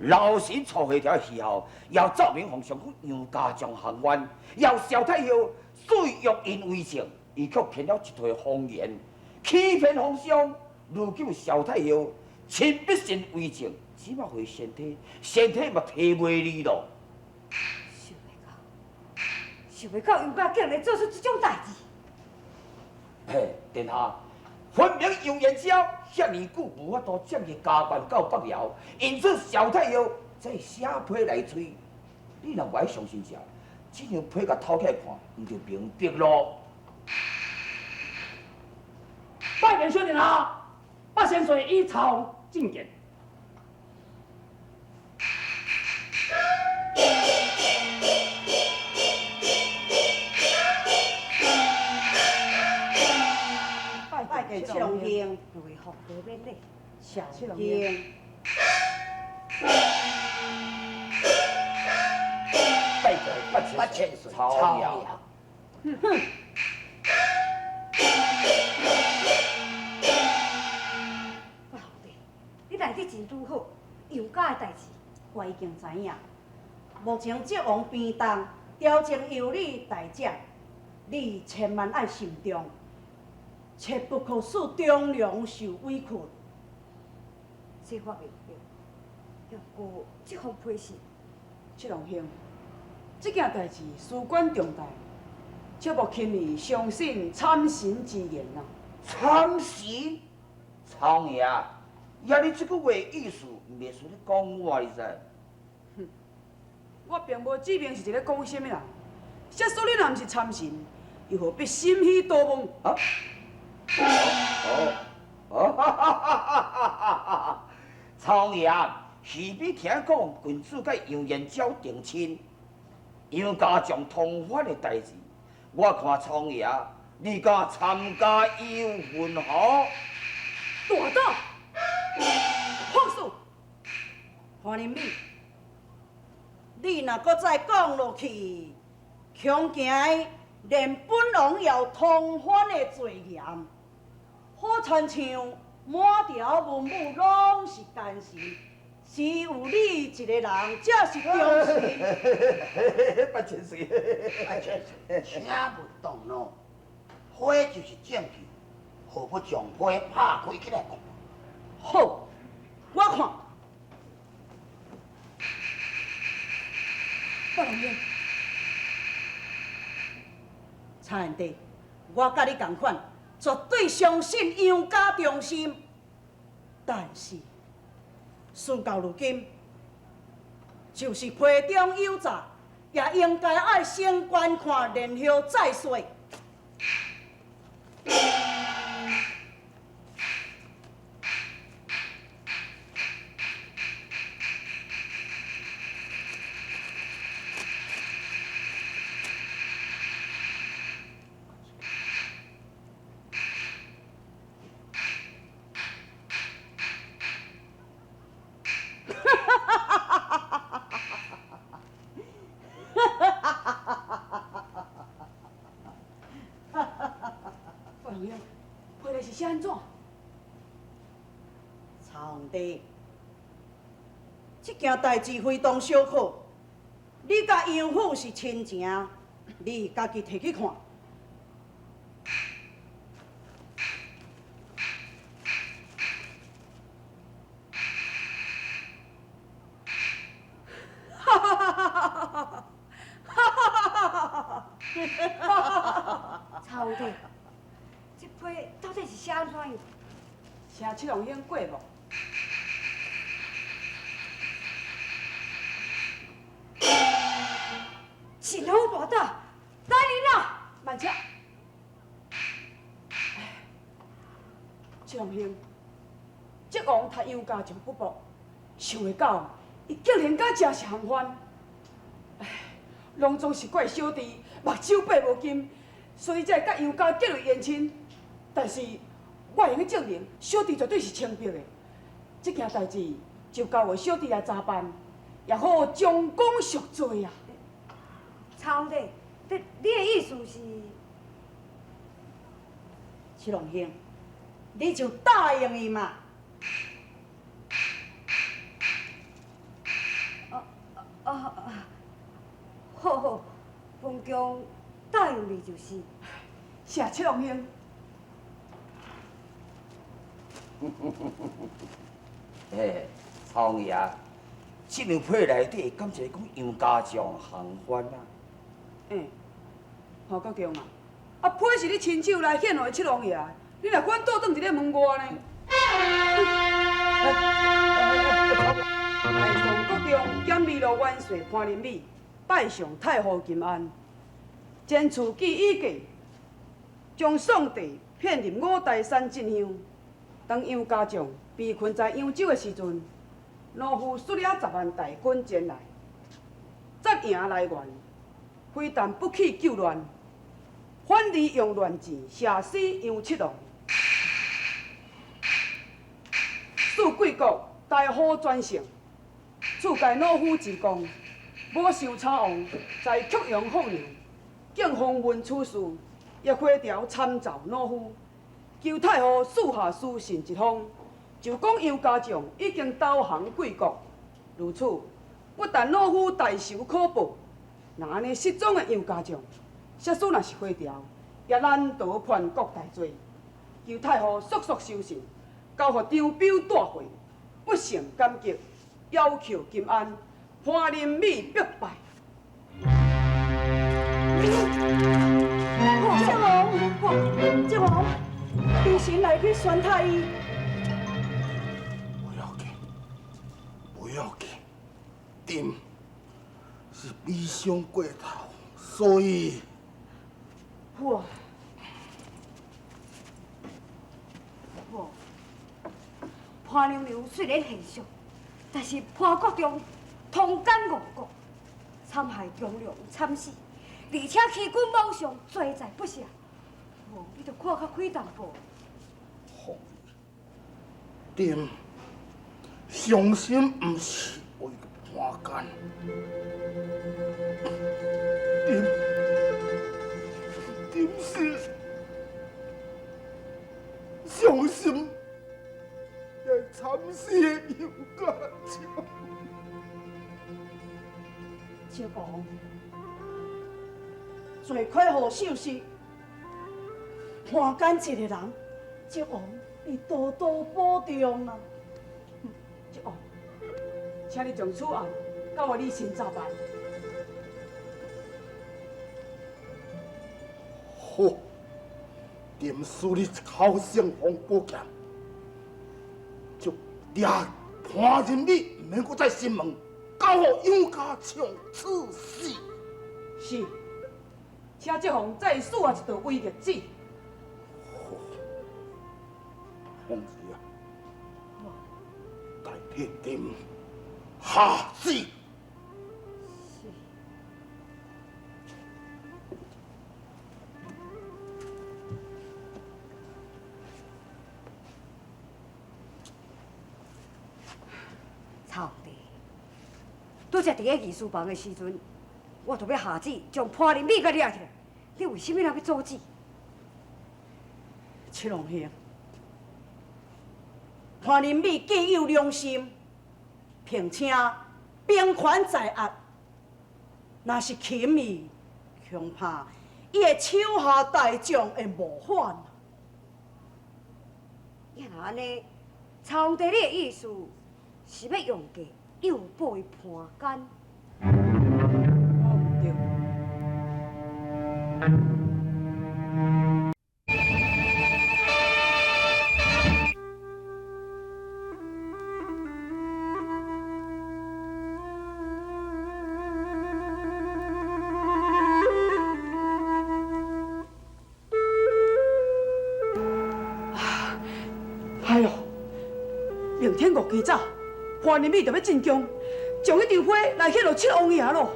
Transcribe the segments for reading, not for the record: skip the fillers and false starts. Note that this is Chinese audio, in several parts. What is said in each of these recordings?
老神初会条时候，要奏明皇上讲杨家将行冤，要萧太后遂欲因为情，伊却编了一堆谎言，欺骗皇上。如今萧太后亲必信为情，只嘛回身体嘛提袂离咯。想袂到杨家竟然做出这种代志。嘿，殿下，分明杨延昭遐尼久无法度占入家眷到北辽，因此萧太后才写批来催。你若袂相信者，这张批甲偷起来看，毋就明白咯。拜见薛殿下，八千岁依朝进言。拜见七龙兄，为福多免礼，小兄。拜见八千岁曹爷。哼！喂，皇帝，你来得真拄好，杨家的代志，我已经知影。目前这王边东调整由你代掌，你千万爱慎重。切不可使忠良受委屈。这我明白。要过这封批信，七郎兄，这件代志事关重大，切莫轻易相信参神之言啊！参神，曹爷，爷你这句话意思，袂是咧讲我，你知？哼，我并无指明是一个讲什么人。假使你若毋是参神，又何必心虚多梦？啊？曹爷，是必听讲君主甲杨延昭定亲，杨家将通婚的代志，我看曹爷，你敢参加有份何？大胆！放肆！华林美，你若搁再讲落去，恐惊连本王要通婚的罪嫌。好亲像满条文武拢是奸臣，只有你一个人才是忠臣。八千岁，八千岁，请勿动怒，火就是证据，何不将火拍开起来讲？好，我看。八郎兄，蔡汉帝，我甲你同款。绝对相信杨家忠心，但是事到如今，就是批中有诈，也应该爱先观看然后再说。是安怎？曹皇帝，这件代志非同小可。你甲杨府是亲情，你家己摕去看。哈哈哈哈哈！哈哈哈哈哈！曹皇帝。这批到底是写安怎样？写七郎兄过无？秦王大大，来人啊！慢车。七郎兄，这王他杨家将不薄，想会到伊竟然甲真是行犯。唉，拢总是怪小弟目睭闭无金，所以才会甲杨家结为冤亲。但是，我会用证明小弟绝对是清白的。这件代志就交由小弟来查办，也好将功赎罪啊。曹皇帝，你的意思是？七郎兄，你就答应伊嘛。讲答应你就是。谢七郎兄。嘿，苍爷，这张批内底敢是讲杨家将行番啊？何国忠啊，批是你亲手来献互七郎爷，你若反倒转伫咧门外呢？太上国忠检美罗元帅潘仁美拜上太后金安，前赐记已记，将宋帝骗入五台山镇乡。当杨家将被困在扬州的时阵，老夫率领10万大军前来，接营来援，非但不去救乱，反而用乱箭射死杨七郎。恕贵国大好专胜，赐界老夫之功，无受差王在曲阳放牛，竟访问此事，亦花条参奏老夫。求太后赐下书信一封，就讲杨家将已经投降贵国。如此，不但老夫大受可报，那安尼失踪的杨家将，写书若是花条，也难逃叛国大罪。求太后速速收信，交予张表带回，不胜感激，要求金安潘仁美必败。这王，这王。你先来去宣太医。不要紧，不要紧，丁是悲伤过头，所以我潘娘娘虽然贤淑，但是潘国忠通奸误国，残害忠良惨死，而且欺君罔上，罪在不赦。你着看较开淡薄。好，丁伤心不是为潘奸，丁是伤心也惨死的杨家将。小王，最快互手势。看奸一个人，这王你多多保重啊！这王，请你将此案交予李新查办。好，点输你一口胜红宝剑，就掠潘仁美，唔免搁再审问，交予杨家将处死。是，请这王再使下一道威胁旨。公子啊，代替丁下旨。操你！拄则伫个御书房的时阵，我就要下旨将潘仁美甲掠起来，你为什么要阻止？七郎兄，潘仁美既有良心，并且兵权在握，若是轻易，恐怕伊会手下大将会谋反。若安尼，曹皇帝你的意思是要用计诱背叛奸？我唔对。哎呦，明天5更早，潘仁美就要进宫，将迄张花来献予七王爷咯。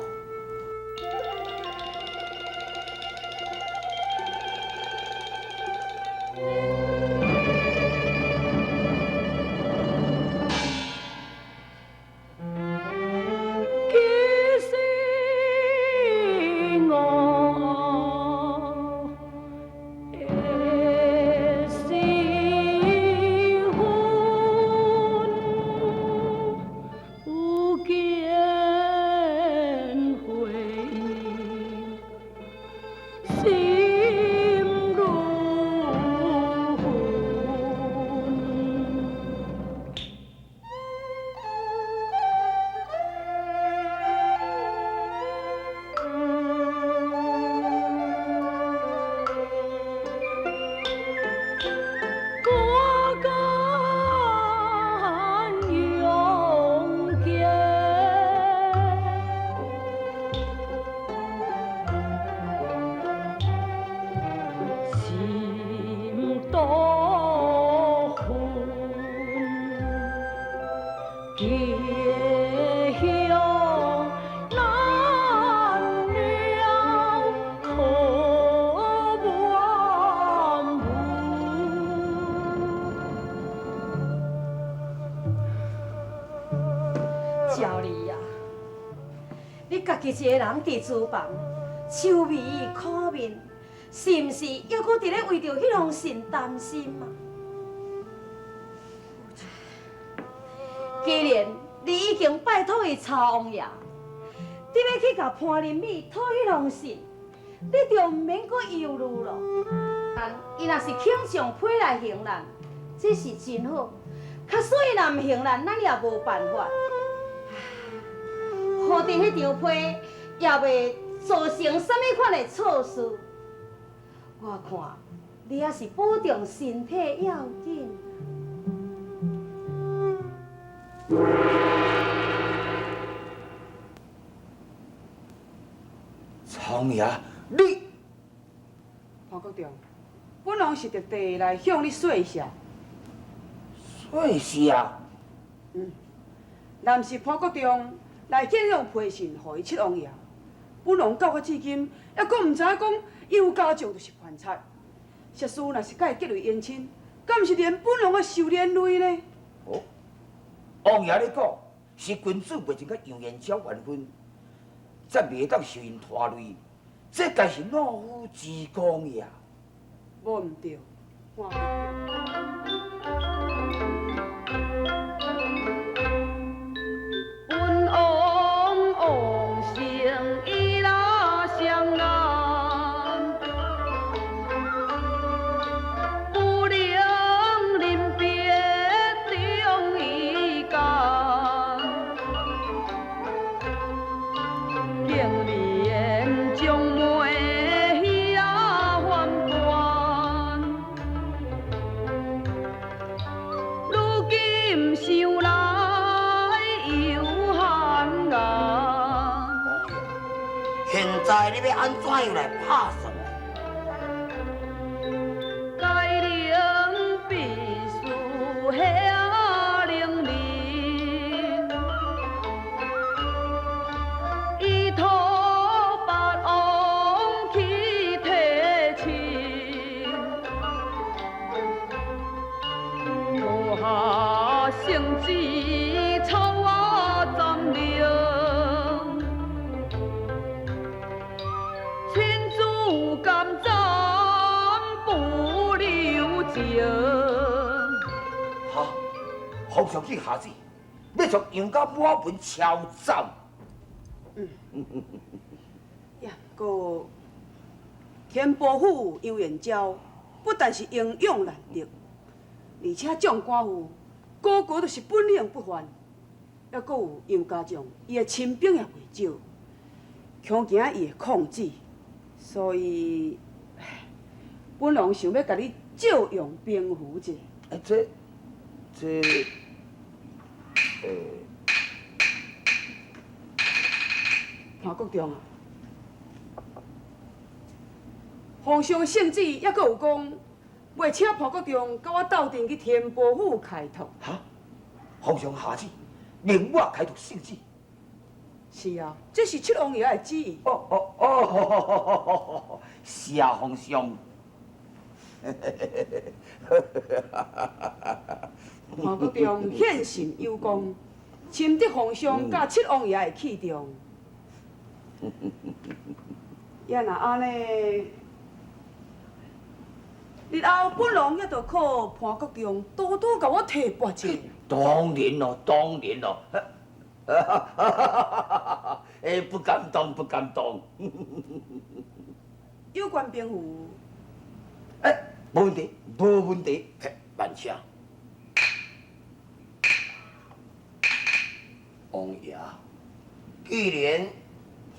家乡难了可万分。照你呀，你家己一个人伫厨房，愁眉苦面，是毋是还阁伫咧为着迄种事担心啊？既然你已经拜托伊曹王爷，你要去甲潘林美讨迄种事，你就毋免阁忧虑咯。但伊若是倾向批来行咱，这是真好。较所以若毋行咱，咱也无办法。好伫迄张批也袂造成什么款的错事。我看你也是保重身体要紧。曹爷，你潘国忠，本王是特地来向你说谢。说是啊，若毋是潘国忠来建用批信，互伊七王爷，本王到至今还阁毋知影讲杨家将就是叛贼。薛师若是甲伊结为姻亲，敢毋是连本王也受连累呢？哦，王爷你讲是君主袂曾甲杨延昭完婚，则袂当受因拖累，这该是懦夫之讲呀。无毋对，我毋对。本王王姓伊拉相安，不能临别中一干，竟然将妹呀还关，如今想来又寒颜。现在你要安怎样来拍算？该令必须下令令，依托别王去提亲，无下圣旨草我暂留。亲自甘暂不留情。哈，皇上去下旨，要将杨家满门抄走。呀，个天波府杨延昭不但是英勇难敌，而且众官府个个都是本领不凡，还阁有杨家将，伊的亲兵也袂少，恐惊伊会控制，所以，本王想要甲你借用兵符者。这，潘国忠啊，皇上圣旨还阁有讲，袂请潘国忠甲我斗阵去天波府开拓。哈，皇上下旨，令我开拓圣旨。是啊，这是七王爷的旨意。哦，是啊，皇上。潘国忠献身有功，深得皇上甲七王爷的器重。也若安尼，日后本王也着靠潘国忠多多甲我提拔者。当然咯，当然咯。不敢当，不敢当。有关兵符，无问题，无问题。慢些。王爷，既然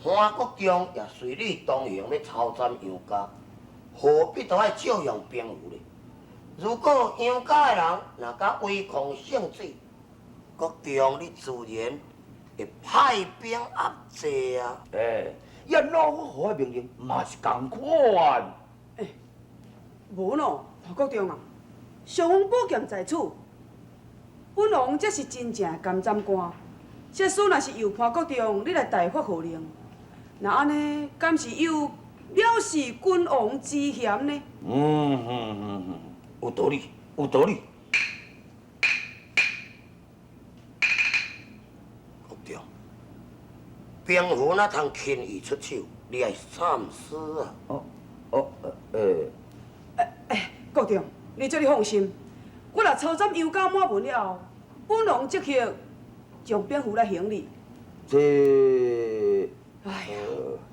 潘国忠也随你同行要抄斩杨家，何必都爱借用兵符呢？如果杨家的人若敢违抗圣旨，国忠你自然会派兵压制啊！也老虎的命令嘛是同款。无咯，潘国忠啊，尚方宝剑在此，本王才是真正的监斩官。这事若是由潘国忠你来大发号令，那安尼敢是有藐视君王之嫌呢？有道理，有道理。国忠，兵符哪通轻易出手？你爱三思啊！国忠，你这里放心，我若抄斩杨家满文了后，本王即刻将兵符来行礼。这，哎呀，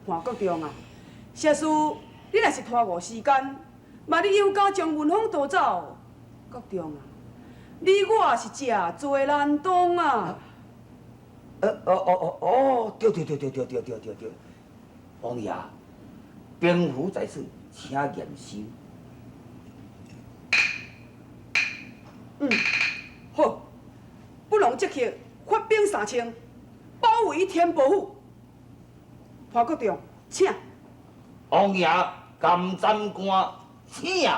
潘国忠啊，这事你若是拖误时间，嘛你杨家将文风夺走，国忠啊，你我是食罪难当啊！对，王爷，兵符在此，请验收。好，本王即刻发兵3000，包围天宝府。潘国忠，请。王爷，监斩官，请。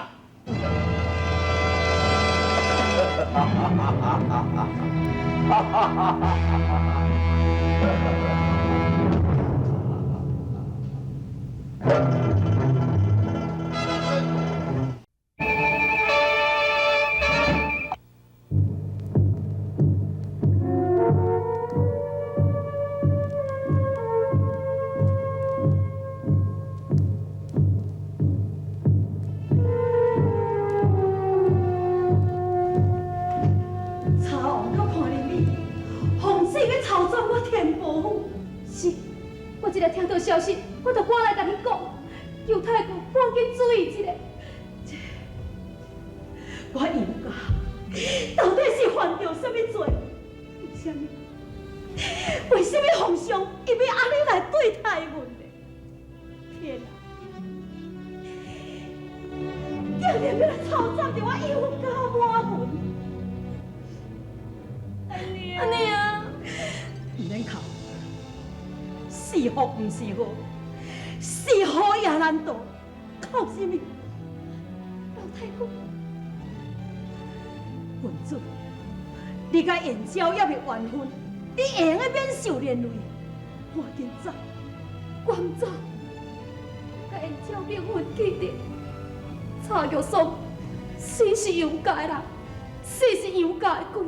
查王到看林里，奉旨要操纵我天宝府。是，我一日听到消息，我就赶来甲你讲，求太公赶紧注意一下。我杨家到底是犯着什么罪？为什么？为什么皇上伊要安尼来对待阮呢？天啊！竟然要来操纵着我杨家满门！安尼啊，唔免哭，是福唔是祸，是祸也难躲，靠什么？老太公，郡主，你甲燕昭也未完婚，你会用免受连累？赶紧走！光走，甲因照订婚记得，查玉松，死是杨家的人，死是杨家的鬼。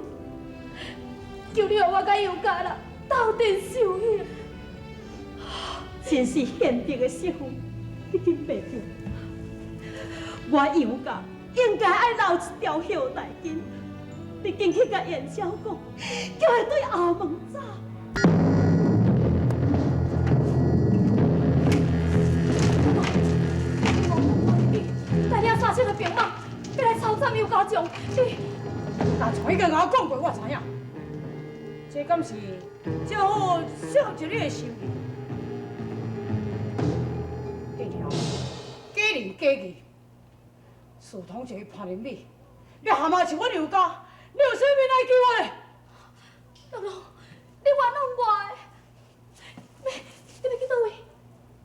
求你让我甲杨家人斗阵受刑。真是贤德的媳妇，你紧袂着。我杨家应该爱留一条后代根，你紧去甲燕昭讲，叫伊对后门走。带领3000个兵马，要来操斩杨家将，你但从伊甲我讲过，我知影，这敢是正好适合一你的心意。定了，假仁假义，事同就是判林理。你下马是阮杨家，你有啥物来救我嘞？龙龙，你冤枉我的，你要去倒位？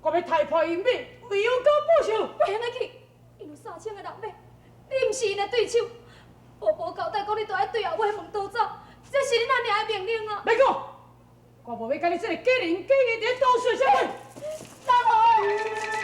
我要太破因命，为杨家报仇。袂安尼去，因有3000个人马，你毋是因的对手。婆婆交代讲，你都爱对后尾门逃走，这是你咱娘的命令啊！别讲，我无要甲你这个假仁假义在捣蒜啥物。龙龙。